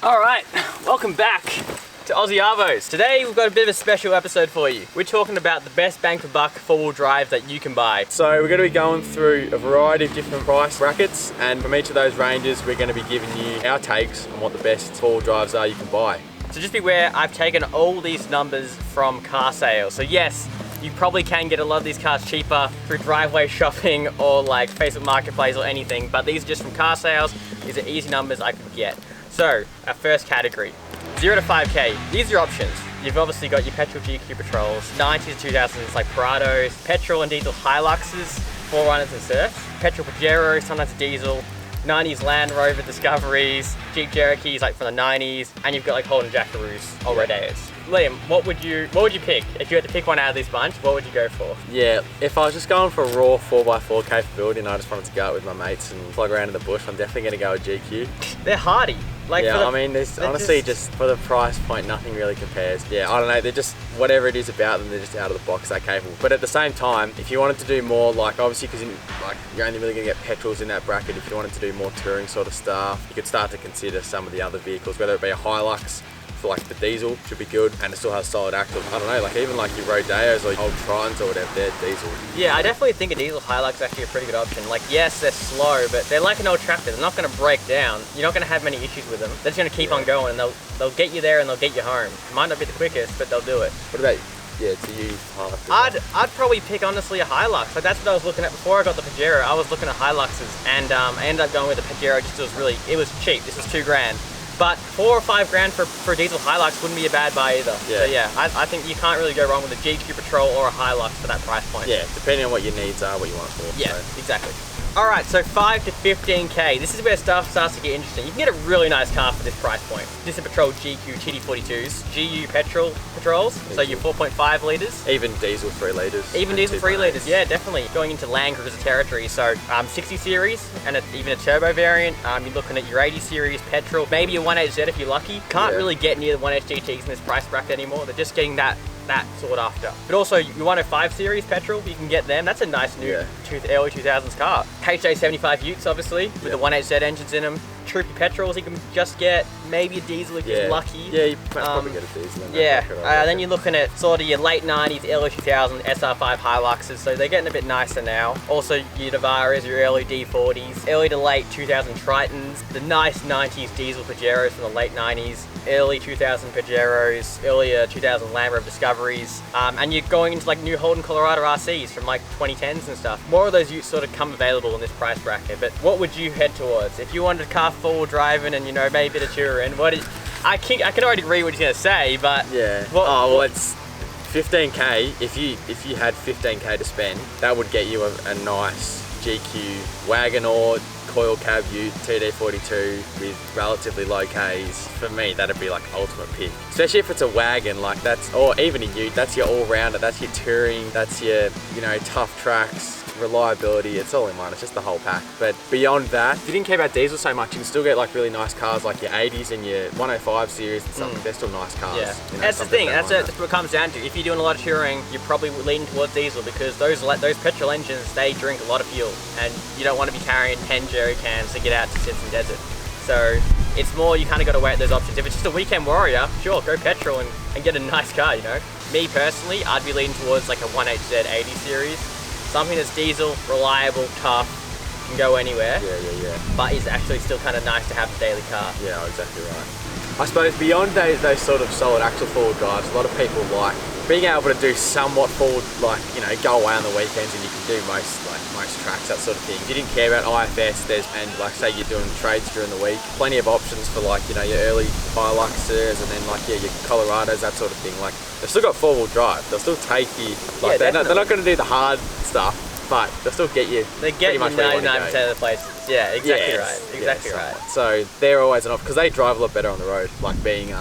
Alright, welcome back to Aussie Arvos. Today we've got a bit of a special episode for you. We're talking about the best bang for buck four-wheel drive that you can buy. So we're going to be going through a variety of different price brackets, and from each of those ranges we're going to be giving you our takes on what the best four-wheel drives are you can buy. So just beware, I've taken all these numbers from car sales. So yes, you probably can get a lot of these cars cheaper through driveway shopping or like Facebook Marketplace or anything, but these are just from car sales. These are easy numbers I could get. So, our first category, 0 to 5K. These are your options. You've obviously got your petrol GQ Patrols, 90s to 2000s like Prados, petrol and diesel Hiluxes, 4Runners and Surfs, petrol Pajeros, sometimes diesel, 90s Land Rover Discoveries, Jeep Cherokees like from the 90s, and you've got like Holden Jackaroos or Radiators. Liam, what would you pick? If you had to pick one out of this bunch, what would you go for? Yeah, if I was just going for a raw 4x4 capability and I just wanted to go out with my mates and plug around in the bush, I'm definitely going to go with GQ. They're hardy. Like yeah, I mean, there's honestly just for the price point, nothing really compares. Yeah, I don't know, they're just, whatever it is about them, they're just out of the box, they're capable. But at the same time, if you wanted to do more, like obviously because you're only really going to get petrols in that bracket, if you wanted to do more touring sort of stuff, you could start to consider some of the other vehicles, whether it be a Hilux, for like the diesel should be good, and it still has solid axle. I don't know, like even like your Rodeos or old Tritons or whatever, they're diesel. Yeah, I definitely think a diesel Hilux is actually a pretty good option. Like yes, they're slow, but they're like an old tractor. They're not going to break down. You're not going to have many issues with them. They're just going to keep on going, and they'll get you there and they'll get you home. Might not be the quickest, but they'll do it. What about to you, Hilux? I'd probably pick honestly a Hilux. Like that's what I was looking at before I got the Pajero. I was looking at Hiluxes, and I ended up going with the Pajero just because it was cheap. This was $2,000. But $4 or $5,000 for a diesel Hilux wouldn't be a bad buy either. Yeah. So yeah, I think you can't really go wrong with a GQ Patrol or a Hilux for that price point. Yeah, depending on what your needs are, what you want it for. Yeah, so. Exactly. Alright, so 5 to 15K. This is where stuff starts to get interesting. You can get a really nice car for this price point. This is Patrol GQ TD42s, GU Patrols, so your 4.5 litres. Even diesel 3 litres. Even diesel 3 litres, yeah, definitely. Going into Land Cruiser territory, so 60 series and even a turbo variant. You're looking at your 80 series petrol, maybe a 1.8Z if you're lucky. Can't really get near the 1.8 GTs in this price bracket anymore. They're just getting that sought after. But also your 105 series petrol, you can get them. That's a nice new early 2000s car. HJ75 Utes obviously with the 1.8Z engines in them. Troopy petrols you can just get, maybe a diesel if you're lucky. Yeah, you probably get a diesel in then you're looking at sort of your late 90s, early 2000s SR5 Hiluxes, so they're getting a bit nicer now. Also your Navaras, your early D40s, early to late 2000 Tritons, the nice 90s diesel Pajeros from the late 90s, early 2000 Pajeros, earlier 2000 Land Rover Discoveries, and you're going into like new Holden Colorado RCs from like 2010s and stuff. More of those utes sort of come available in this price bracket, but what would you head towards? If you wanted a car forward driving and maybe a bit of touring, I can already read what he's going to say, but yeah. It's 15K. If you had 15K to spend, that would get you a nice GQ wagon or coil cab ute TD42 with relatively low Ks. For me, that'd be like ultimate pick. Especially if it's a wagon, like or even a ute, that's your all-rounder, that's your touring, that's your, tough tracks, reliability, it's all in one, it's just the whole pack. But beyond that, if you didn't care about diesel so much, you can still get like really nice cars like your 80s and your 105 series and something. They're still nice cars. Yeah, that's the thing, that's what it comes down to. If you're doing a lot of touring, you're probably leaning towards diesel because those petrol engines, they drink a lot of fuel and you don't want to be carrying 10 jerry cans to get out to sit in the desert. So it's more, you kind of got to weigh those options. If it's just a weekend warrior, sure, go petrol and get a nice car, Me personally, I'd be leaning towards like a 1.8Z 80 series. Something that's diesel, reliable, tough, can go anywhere. Yeah. But it's actually still kind of nice to have a daily car. Yeah, exactly right. I suppose beyond those sort of solid axle forward drives, a lot of people like being able to do somewhat forward, like, go away on the weekends and you can do most tracks, that sort of thing. If you didn't care about IFS, and like say you're doing trades during the week, plenty of options for like, your early Hiluxes and then like, your Colorados, that sort of thing. Like, they've still got four-wheel drive. They'll still take you, like, they're not going to do the hard stuff, but they'll still get you. They get you 99% of the places. Yeah, exactly right. Exactly right. So they're always an option because they drive a lot better on the road, like being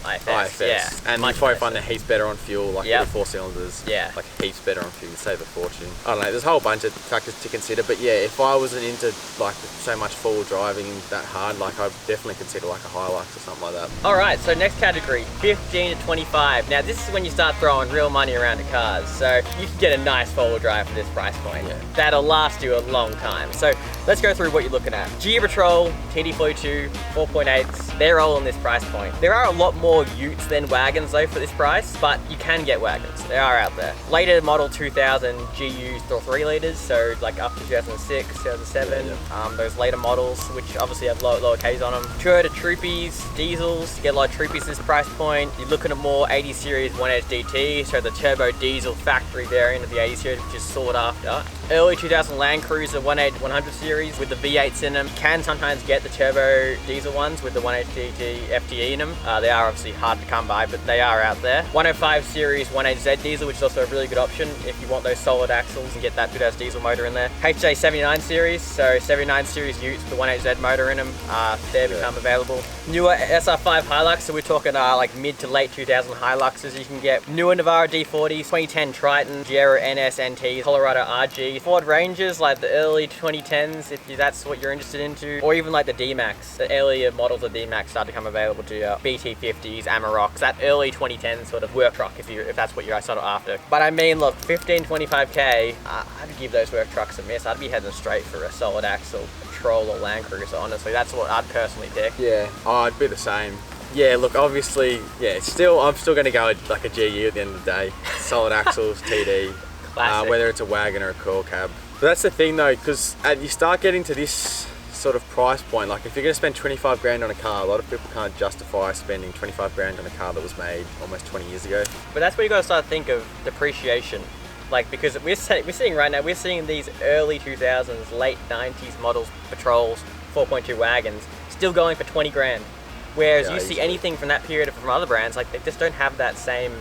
IFS. IFS. Yeah, And you much probably better. find that heaps better on fuel, like Yep. with 4 cylinders. Yeah. Like heaps better on fuel, you save a fortune. I don't know, there's a whole bunch of factors to consider, but yeah, if I wasn't into like so much forward driving that hard, like I'd definitely consider like a Hilux or something like that. All right, so next category, 15 to 25. Now this is when you start throwing real money around the cars. So you can get a nice four-wheel drive for this price point. Yeah. That'll last you a long time. So let's go through what you're looking at. GU Patrol, TD42, 4.8s, they're all in this price point. There are a lot more utes than wagons though for this price, but you can get wagons. They are out there. Later model 2000 GUs or 3 litres, so like up to 2006, 2007, those later models, which obviously have lower Ks on them. Toyota Troopies, diesels, you get a lot of Troopies this price point. You're looking at more 80 series 1.8 DT, so the turbo diesel factory variant of the 80 series, which is sought after. Early 2000 Land Cruiser 1.8 100 series with the V8s in them. You can sometimes get the turbo diesel ones with the 1.8 DT FTE in them. They are obviously hard to come by, but they are out there. 105 series 1.8Z diesel, which is also a really good option if you want those solid axles and get that good ass diesel motor in there. HJ 79 series, so 79 series utes with the 1.8Z motor in them, they become available. Newer SR5 Hilux, so we're talking like mid to late 2000 Hiluxes you can get. Newer Navara D40s, 2010 Triton, Giera NS NTs, Colorado RG, Ford Rangers like the early 2010s if that's what you're interested into, or even like the D-Max. The earlier models of D-Max start to come available to you. BT50s, Amaroks, that early 2010s sort of work truck if that's what you're sort of after. But I mean, look, 15, 25K, I'd give those work trucks a miss. I'd be heading straight for a solid axle Patrol or Land Cruiser, honestly. That's what I'd personally pick. Yeah, I'd be the same. Yeah, look, obviously, yeah, I'm still going to go with like a GU at the end of the day. Solid axles, TD, whether it's a wagon or a coil cab. But that's the thing though, because you start getting to this sort of price point, like if you're going to spend 25 grand on a car, a lot of people can't justify spending 25 grand on a car that was made almost 20 years ago. But that's where you got to start to think of depreciation. Like, because we're seeing right now, we're seeing these early 2000s, late 90s models, Patrols, 4.2 wagons, still going for 20 grand. Whereas you see anything from that period from other brands, like they just don't have that same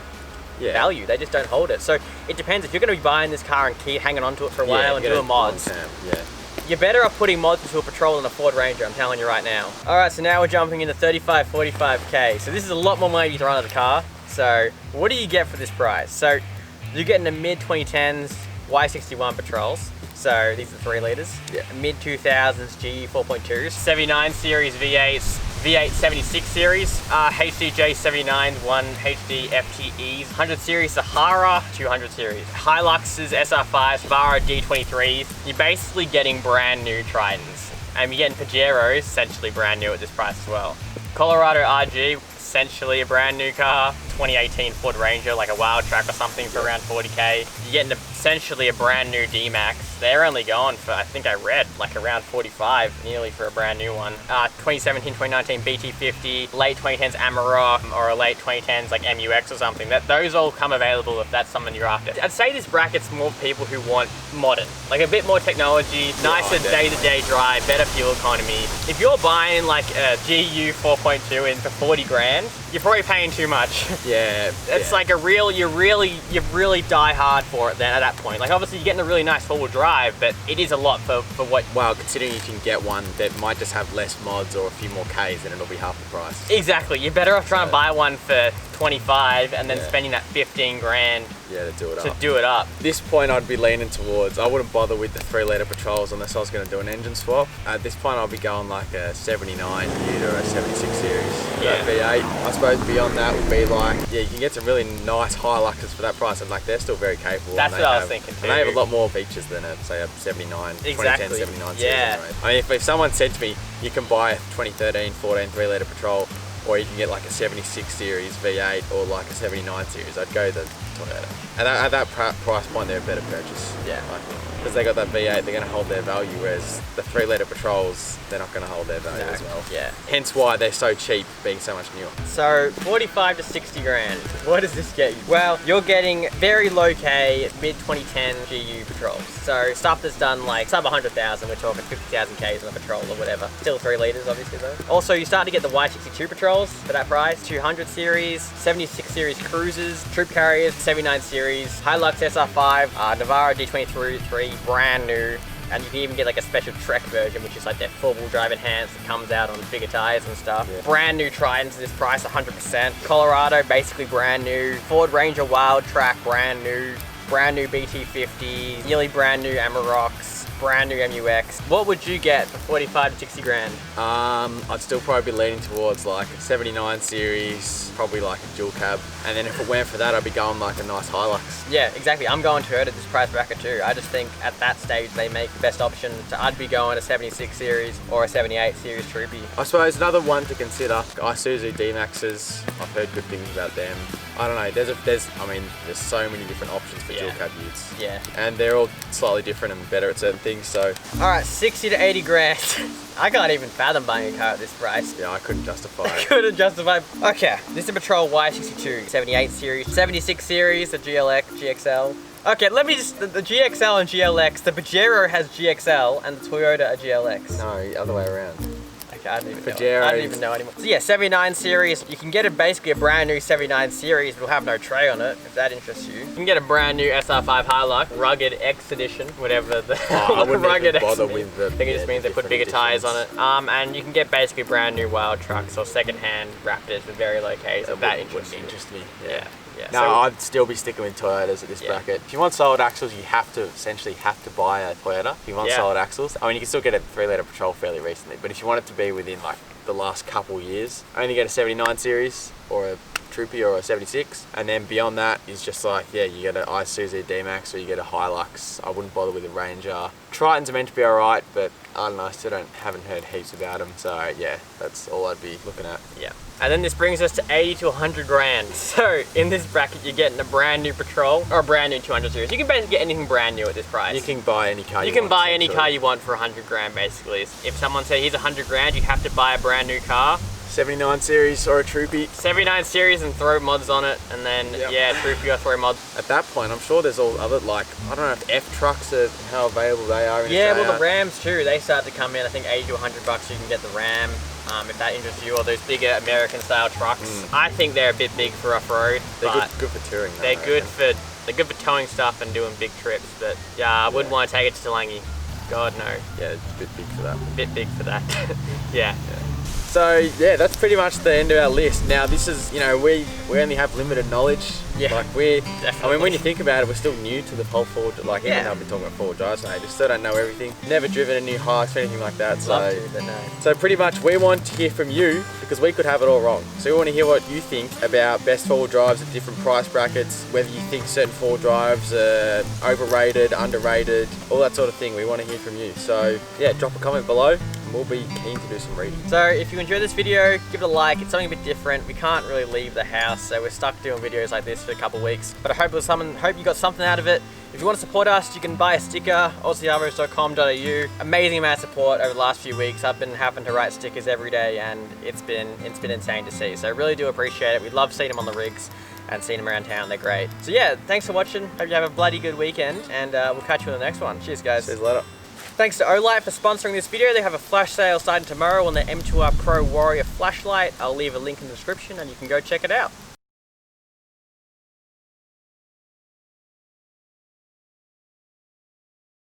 value. They just don't hold it. So it depends. If you're going to be buying this car and keep hanging on to it for a while and doing mods, you're better off putting mods into a Patrol than a Ford Ranger, I'm telling you right now. All right, so now we're jumping into 35, 45K. So this is a lot more money to throw into the car. So what do you get for this price? So you're getting the mid 2010s Y61 Patrols. So these are 3 litres. Yeah. Mid 2000s GE 4.2s. 79 series V8s. V8 76 series, HDJ 79s, 1 HD FTEs, 100 series Sahara, 200 series. Hiluxes, SR5s, Navara D23s. You're basically getting brand new Tritons. And you're getting Pajeros, essentially brand new at this price as well. Colorado RG, essentially a brand new car. 2018 Ford Ranger, like a Wild Track or something for around 40K. You're getting essentially a brand new D-Max. They're only going for, I think I read, like around 45, nearly for a brand new one. 2017, 2019 BT50, late 2010s Amarok, or a late 2010s like MUX or something. Those all come available if that's something you're after. I'd say this bracket's more people who want modern, like a bit more technology, nicer day-to-day drive, better fuel economy. If you're buying like a GU 4.2 in for 40 grand, you're probably paying too much. Yeah. It's like a real, you really die hard for it then at that point. Like obviously you're getting a really nice four-wheel drive, but it is a lot for what... Well, considering you can get one that might just have less mods or a few more Ks, then it'll be half the price. Exactly. You're better off trying to buy one for 25 and then spending that 15 grand to do it up. This point I'd be leaning towards, I wouldn't bother with the 3-litre Patrols unless I was going to do an engine swap. At this point I'll be going like a 79 Ute or a 76 series. Yeah. V8. I suppose beyond that would be like, yeah, you can get some really nice Hiluxes for that price, and like they're still very capable. That's what I was thinking too. And they have a lot more features than a, say, a 79, Exactly. 2010, 79 series. Yeah. Anyway. I mean, if someone said to me, you can buy a 2013, 14 3-litre Patrol, or you can get like a 76 series V8 or like a 79 series, I'd go the Toyota. And at that price point, they're a better purchase. Yeah. Because they got that V8, they're going to hold their value, whereas the 3-litre Patrols, they're not going to hold their value as well. Yeah. Hence why they're so cheap, being so much newer. So 45 to 60 grand. What does this get you? Well, you're getting very low K, mid 2010 GU Patrols. So stuff that's done like sub 100,000, we're talking 50,000 Ks on a Patrol or whatever. Still 3 litres obviously though. Also, you start to get the Y62 Patrols for that price, 200 series, 76 series Cruisers, Troop Carriers, 79 series, Hilux SR5, Navara D23, brand new. And you can even get like a special Trek version, which is like their four-wheel drive enhanced. It comes out on bigger tires and stuff. Yeah. Brand new Tritons at this price, 100%. Colorado, basically brand new. Ford Ranger Wild Track, brand new. Brand new BT50, nearly brand new Amaroks, brand new MUX. What would you get for 45 to 60 grand? I'd still probably be leaning towards like a 79 series, probably like a dual cab. And then if it went for that, I'd be going like a nice Hilux. Yeah, exactly. I'm going to it at this price bracket too. I just think at that stage they make the best option. So I'd be going a 76 series or a 78 series Troopy. I suppose another one to consider, Isuzu D-Maxes. I've heard good things about them. I don't know, there's so many different options for dual cab utes. Yeah. And they're all slightly different and better at certain things, so. All right, 60 to 80 grand. I can't even fathom buying a car at this price. Yeah, I couldn't justify it. Couldn't justify. Okay, this is a Patrol Y62, 78 series, 76 series, the GXL. Okay, let me just, the GXL and GLX, the Pajero has GXL and the Toyota a GLX. No, other way around. Okay, I don't even know. Pajero. I don't even know anymore. So yeah, 79 series. You can get basically a brand new 79 series. It'll have no tray on it, if that interests you. You can get a brand new SR5 Hilux, Rugged X Edition, whatever the I wouldn't Rugged even X bother Edition. with the, I think it just means they put bigger tires on it. And you can get basically brand new wild trucks or second-hand Raptors with very low Ks. If that interests you. interest me. Yeah. No, So- I'd still be sticking with Toyotas at this bracket. If you want solid axles, you essentially have to buy a Toyota. If you want solid axles, I mean, you can still get a 3-litre Patrol fairly recently, but if you want it to be within like the last couple years, only get a 79 series or a Troopy or a 76, and then beyond that is just like, yeah, you get an Isuzu D-Max or you get a Hilux. I wouldn't bother with a Ranger. Tritons are meant to be alright, but I don't know, I still haven't heard heaps about them, so yeah, that's all I'd be looking at. Yeah. And then this brings us to 80 to 100 grand. So in this bracket, you're getting a brand new Patrol or a brand new 200 series. You can basically get anything brand new at this price. You can buy any car you can buy any car you want for 100 grand basically. If someone said here's 100 grand, you have to buy a brand new car. 79 series or a Troopy. 79 series and throw mods on it, and then yeah, Troopy or throw mods. At that point, I'm sure there's all other, like, I don't know if F trucks are how available they are in Yeah, Australia. well the Rams too, they start to come in, I think 80 to 100 bucks you can get the Ram. If that interests you, or those bigger American style trucks. I think they're a bit big for off-road. They're good for touring though, They're good for towing stuff and doing big trips, but yeah, I wouldn't want to take it to Talangi. God no. Yeah, it's a bit big for that. Bit big for that. yeah. So yeah, that's pretty much the end of our list. Now this is, you know, we only have limited knowledge. Yeah, like I mean, when you think about it, we're still new to the whole forward. Like even though I've been talking about forward drives, I just still don't know everything. Never driven a new Hilux or anything like that. Love to, but no. So pretty much we want to hear from you because we could have it all wrong. So we want to hear what you think about best forward drives at different price brackets. Whether you think certain forward drives are overrated, underrated, all that sort of thing. We want to hear from you. So yeah, drop a comment below. We'll be keen to do some reading. So if you enjoyed this video, give it a like. It's something a bit different. We can't really leave the house, so we're stuck doing videos like this for a couple of weeks. But I hope you got something out of it. If you want to support us, you can buy a sticker, AussieArvos.com.au. Amazing amount of support over the last few weeks. I've been having to write stickers every day, and it's been insane to see. So I really do appreciate it. We love seeing them on the rigs and seeing them around town. They're great. So yeah, thanks for watching. Hope you have a bloody good weekend, and we'll catch you in the next one. Cheers, guys. See you later. Thanks to Olight for sponsoring this video. They have a flash sale starting tomorrow on the M2R Pro Warrior flashlight. I'll leave a link in the description and you can go check it out.